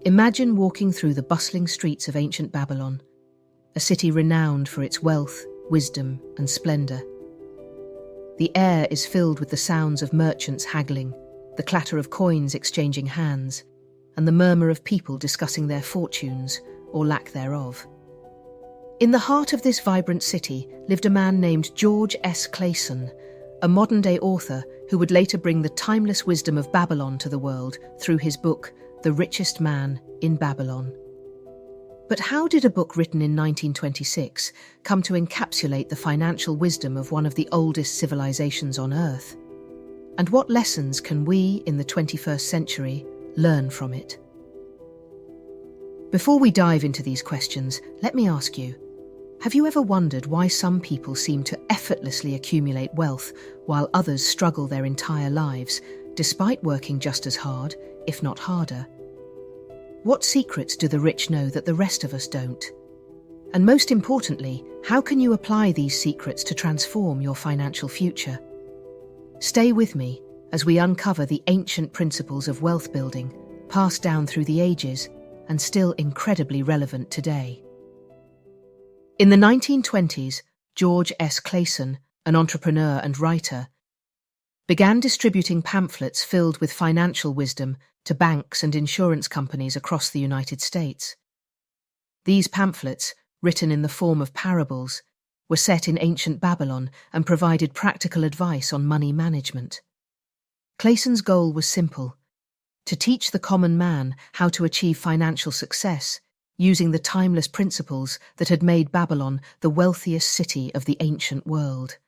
Imagine walking through the bustling streets of ancient Babylon, a city renowned for its wealth, wisdom, and splendor. The air is filled with the sounds of merchants haggling, the clatter of coins exchanging hands, and the murmur of people discussing their fortunes, or lack thereof. In the heart of this vibrant city lived a man named George S. Clason, a modern-day author who would later bring the timeless wisdom of Babylon to the world through his book, The Richest Man in Babylon. But how did a book written in 1926 come to encapsulate the financial wisdom of one of the oldest civilizations on Earth? And what lessons can we, in the 21st century, learn from it? Before we dive into these questions, let me ask you, have you ever wondered why some people seem to effortlessly accumulate wealth while others struggle their entire lives, despite working just as hard, if not harder? What secrets do the rich know that the rest of us don't? And most importantly, how can you apply these secrets to transform your financial future? Stay with me as we uncover the ancient principles of wealth building, passed down through the ages and still incredibly relevant today. In the 1920s, George S. Clason, an entrepreneur and writer, began distributing pamphlets filled with financial wisdom to banks and insurance companies across the United States. These pamphlets, written in the form of parables, were set in ancient Babylon and provided practical advice on money management. Clason's goal was simple: to teach the common man how to achieve financial success using the timeless principles that had made Babylon the wealthiest city of the ancient world.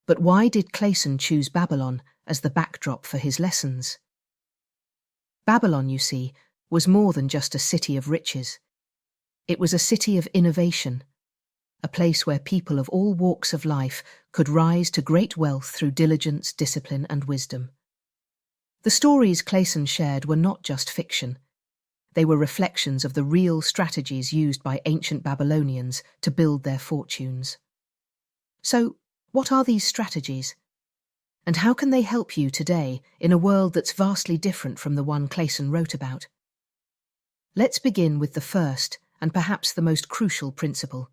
But why did Clason choose Babylon as the backdrop for his lessons? Babylon, you see, was more than just a city of riches. It was a city of innovation, a place where people of all walks of life could rise to great wealth through diligence, discipline, and wisdom. The stories Clason shared were not just fiction. They were reflections of the real strategies used by ancient Babylonians to build their fortunes. So, what are these strategies? And how can they help you today in a world that's vastly different from the one Clason wrote about? Let's begin with the first and perhaps the most crucial principle: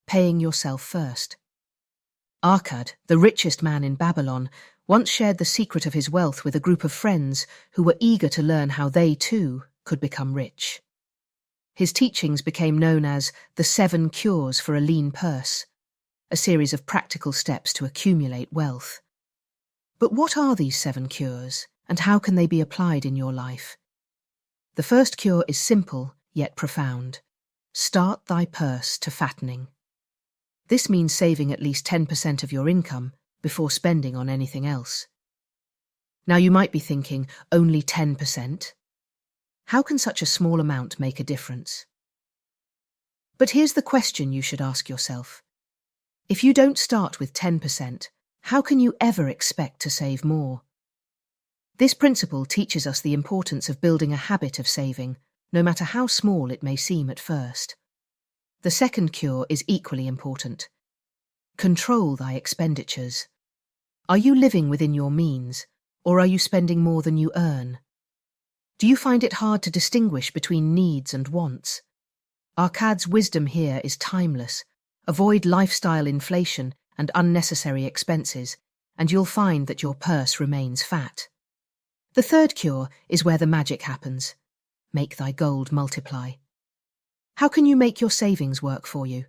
paying yourself first. Arkad, the richest man in Babylon, once shared the secret of his wealth with a group of friends who were eager to learn how they, too, could become rich. His teachings became known as the 7 Cures for a Lean Purse, a series of practical steps to accumulate wealth. But what are these 7 cures, and how can they be applied in your life? The first cure is simple, yet profound. Start thy purse to fattening. This means saving at least 10% of your income before spending on anything else. Now you might be thinking, only 10%? How can such a small amount make a difference? But here's the question you should ask yourself. If you don't start with 10%, how can you ever expect to save more? This principle teaches us the importance of building a habit of saving, no matter how small it may seem at first. The second cure is equally important. Control thy expenditures. Are you living within your means, or are you spending more than you earn? Do you find it hard to distinguish between needs and wants? Arkad's wisdom here is timeless. Avoid lifestyle inflation and unnecessary expenses, and you'll find that your purse remains fat. The third cure is where the magic happens. Make thy gold multiply. How can you make your savings work for you?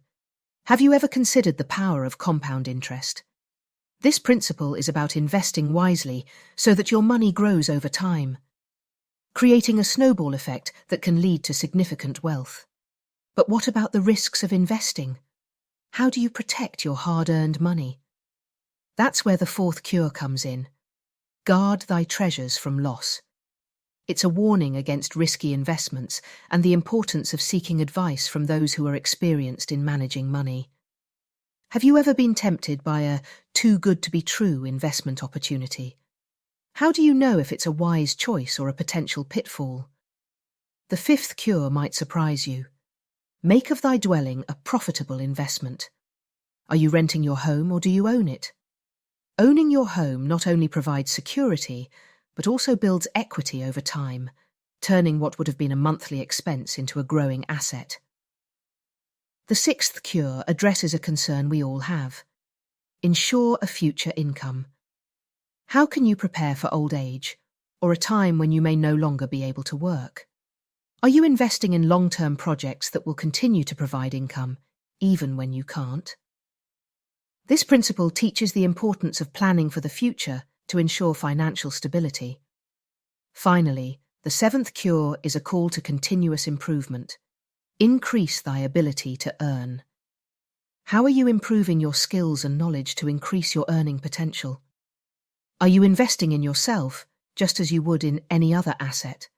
Have you ever considered the power of compound interest? This principle is about investing wisely so that your money grows over time, creating a snowball effect that can lead to significant wealth. But what about the risks of investing? How do you protect your hard-earned money? That's where the fourth cure comes in. Guard thy treasures from loss. It's a warning against risky investments and the importance of seeking advice from those who are experienced in managing money. Have you ever been tempted by a too-good-to-be-true investment opportunity? How do you know if it's a wise choice or a potential pitfall? The fifth cure might surprise you. Make of thy dwelling a profitable investment. Are you renting your home or do you own it? Owning your home not only provides security, but also builds equity over time, turning what would have been a monthly expense into a growing asset. The sixth cure addresses a concern we all have. Ensure a future income. How can you prepare for old age, or a time when you may no longer be able to work? Are you investing in long-term projects that will continue to provide income, even when you can't? This principle teaches the importance of planning for the future to ensure financial stability. Finally, the seventh cure is a call to continuous improvement. Increase thy ability to earn. How are you improving your skills and knowledge to increase your earning potential? Are you investing in yourself, just as you would in any other asset?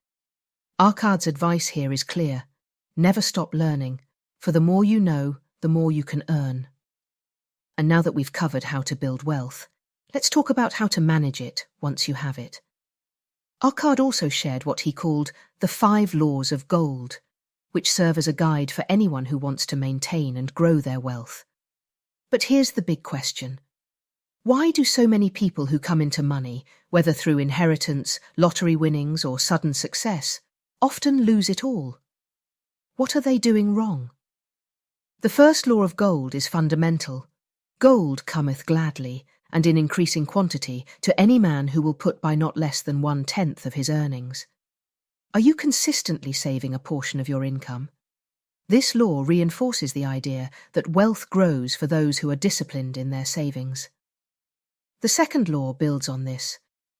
Arkad's advice here is clear. Never stop learning, for the more you know, the more you can earn. And now that we've covered how to build wealth, let's talk about how to manage it once you have it. Arkad also shared what he called the 5 laws of gold, which serve as a guide for anyone who wants to maintain and grow their wealth. But here's the big question. Why do so many people who come into money, whether through inheritance, lottery winnings, or sudden success, often lose it all? What are they doing wrong? The first law of gold is fundamental. Gold cometh gladly, and in increasing quantity, to any man who will put by not less than 1/10 of his earnings. Are you consistently saving a portion of your income? This law reinforces the idea that wealth grows for those who are disciplined in their savings. The second law builds on this.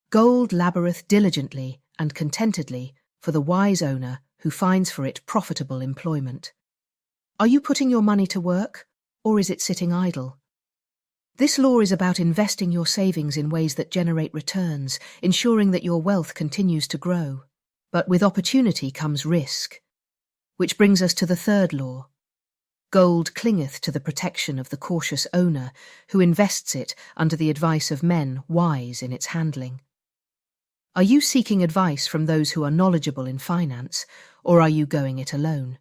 Gold laboureth diligently and contentedly for the wise owner who finds for it profitable employment. Are you putting your money to work, or is it sitting idle? This law is about investing your savings in ways that generate returns, ensuring that your wealth continues to grow. But with opportunity comes risk. Which brings us to the third law. Gold clingeth to the protection of the cautious owner who invests it under the advice of men wise in its handling. Are you seeking advice from those who are knowledgeable in finance, or are you going it alone?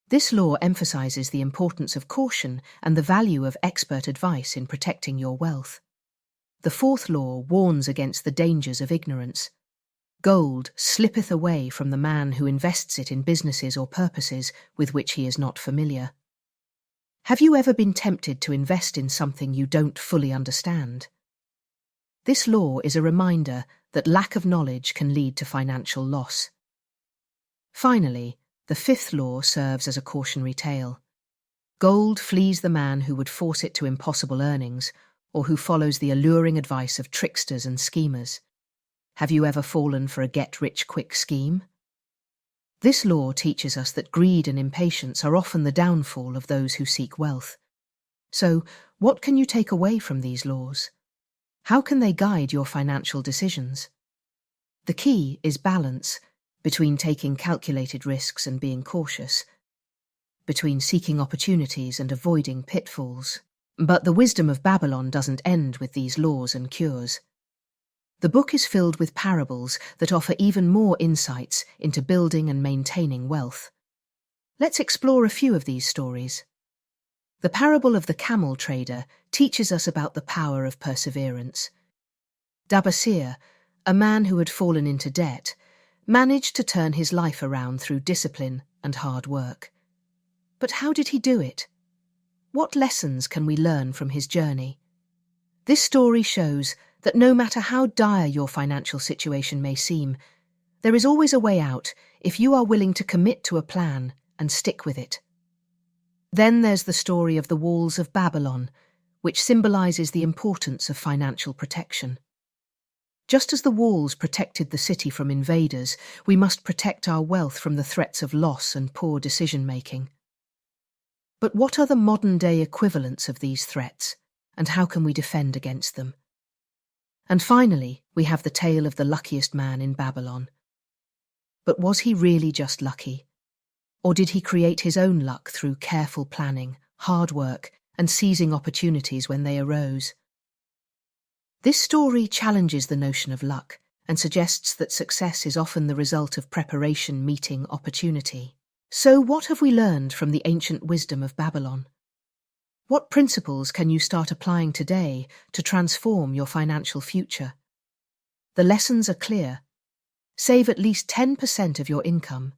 This law emphasizes the importance of caution and the value of expert advice in protecting your wealth. The fourth law warns against the dangers of ignorance. Gold slippeth away from the man who invests it in businesses or purposes with which he is not familiar. Have you ever been tempted to invest in something you don't fully understand? This law is a reminder that lack of knowledge can lead to financial loss. Finally, the fifth law serves as a cautionary tale. Gold flees the man who would force it to impossible earnings, or who follows the alluring advice of tricksters and schemers. Have you ever fallen for a get-rich-quick scheme? This law teaches us that greed and impatience are often the downfall of those who seek wealth. So, what can you take away from these laws? How can they guide your financial decisions? The key is balance between taking calculated risks and being cautious, between seeking opportunities and avoiding pitfalls. But the wisdom of Babylon doesn't end with these laws and cures. The book is filled with parables that offer even more insights into building and maintaining wealth. Let's explore a few of these stories. The parable of the camel trader teaches us about the power of perseverance. Dabasir, a man who had fallen into debt, managed to turn his life around through discipline and hard work. But how did he do it? What lessons can we learn from his journey? This story shows that no matter how dire your financial situation may seem, there is always a way out if you are willing to commit to a plan and stick with it. Then there's the story of the walls of Babylon, which symbolizes the importance of financial protection. Just as the walls protected the city from invaders, we must protect our wealth from the threats of loss and poor decision-making. But what are the modern-day equivalents of these threats, and how can we defend against them? And finally, we have the tale of the luckiest man in Babylon. But was he really just lucky? Or did he create his own luck through careful planning, hard work, and seizing opportunities when they arose? This story challenges the notion of luck and suggests that success is often the result of preparation meeting opportunity. So what have we learned from the ancient wisdom of Babylon? What principles can you start applying today to transform your financial future? The lessons are clear. Save at least 10% of your income.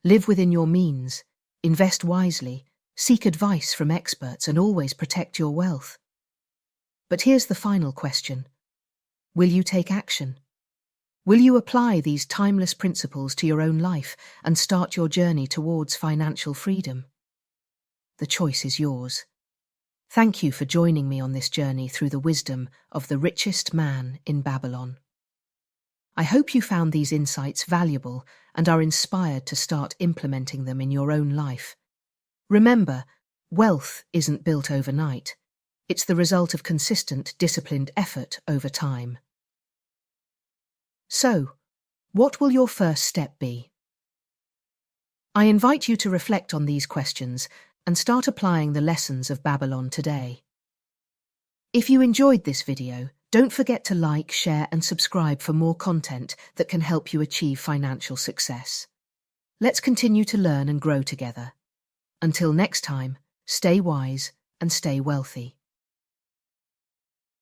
Live within your means. Invest wisely. Seek advice from experts and always protect your wealth. But here's the final question. Will you take action? Will you apply these timeless principles to your own life and start your journey towards financial freedom? The choice is yours. Thank you for joining me on this journey through the wisdom of the richest man in Babylon. I hope you found these insights valuable and are inspired to start implementing them in your own life. Remember, wealth isn't built overnight. It's the result of consistent, disciplined effort over time. So, what will your first step be? I invite you to reflect on these questions and start applying the lessons of Babylon today. If you enjoyed this video, don't forget to like, share, and subscribe for more content that can help you achieve financial success. Let's continue to learn and grow together. Until next time, stay wise and stay wealthy.